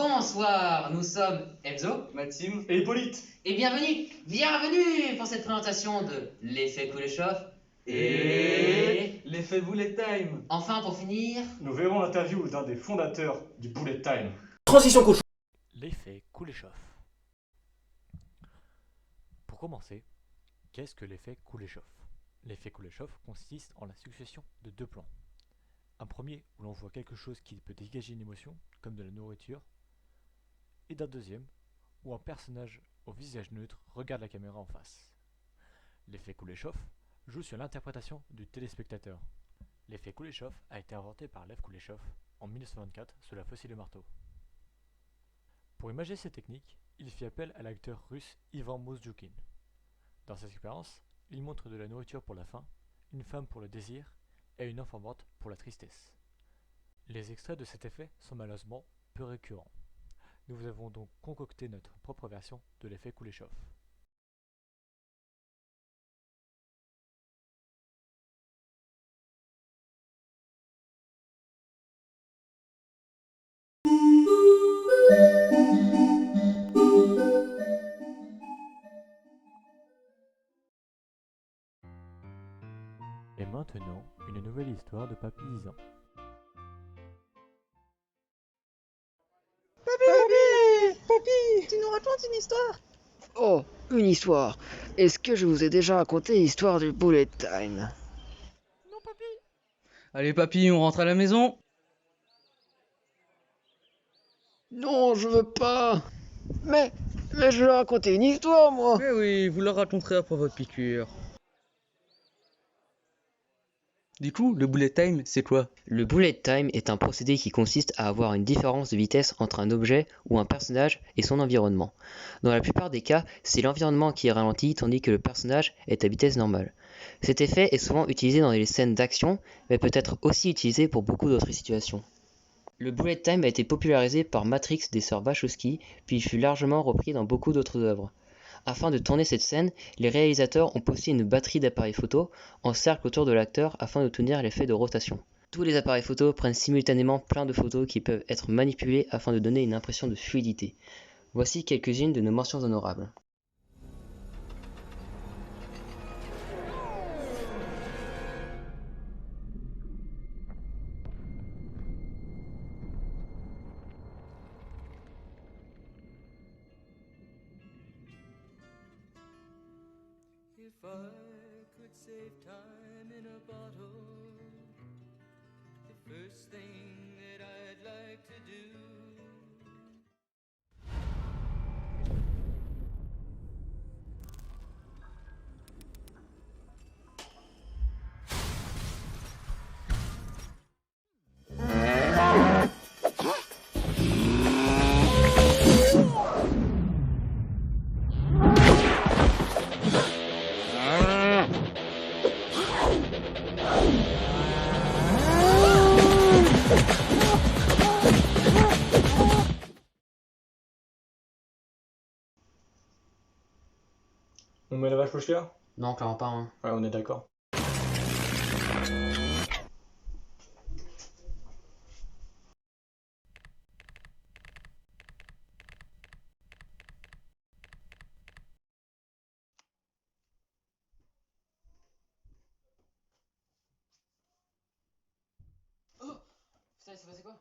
Bonsoir, nous sommes Enzo Maxime et Hippolyte. et bienvenue pour cette présentation de l'effet Kuleshov. Et l'effet Bullet Time. Enfin, pour finir, Nous verrons l'interview d'un des fondateurs du Bullet Time. Transition cochon. L'effet Kuleshov. Pour commencer, qu'est-ce que l'effet Kuleshov? L'effet Kuleshov consiste en la succession de deux plans. Un premier où l'on voit quelque chose qui peut dégager une émotion, comme de la nourriture, et d'un deuxième où un personnage au visage neutre regarde la caméra en face. L'effet Kuleshov joue sur l'interprétation du téléspectateur. L'effet Kuleshov a été inventé par Lev Kuleshov en 1924 sous la faucille de marteau. Pour imager cette technique, il fit appel à l'acteur russe Ivan Mozdjoukine. Dans cette expérience, il montre de la nourriture pour la faim, une femme pour le désir et une enfant morte pour la tristesse. Les extraits de cet effet sont malheureusement peu récurrents. Nous vous avons donc concocté notre propre version de l'effet Kuleshov. Et maintenant, une nouvelle histoire de Papy Zizan. Papy, tu nous racontes une histoire? Oh, une histoire. Est-ce que je vous ai déjà raconté l'histoire du Bullet Time? Allez papy, on rentre à la maison. Non, je veux pas. Mais, mais je vais raconter une histoire, moi. Eh oui, vous la raconterez après votre piqûre. Du coup, le bullet time, c'est quoi? Le bullet time est un procédé qui consiste à avoir une différence de vitesse entre un objet ou un personnage et son environnement. Dans la plupart des cas, c'est l'environnement qui est ralenti tandis que le personnage est à vitesse normale. Cet effet est souvent utilisé dans les scènes d'action, mais peut être aussi utilisé pour beaucoup d'autres situations. Le bullet time a été popularisé par Matrix des sœurs Wachowski, puis il fut largement repris dans beaucoup d'autres œuvres. Afin de tourner cette scène, les réalisateurs ont posté une batterie d'appareils photo en cercle autour de l'acteur afin d'obtenir l'effet de rotation. Tous les appareils photo prennent simultanément plein de photos qui peuvent être manipulées afin de donner une impression de fluidité. Voici quelques-unes de nos mentions honorables. If I could save time in a bottle, the first thing that I'd like to do. On met la vache au chien? Non, clairement pas, hein. Ouais, on est d'accord. putain, il s'est passé quoi?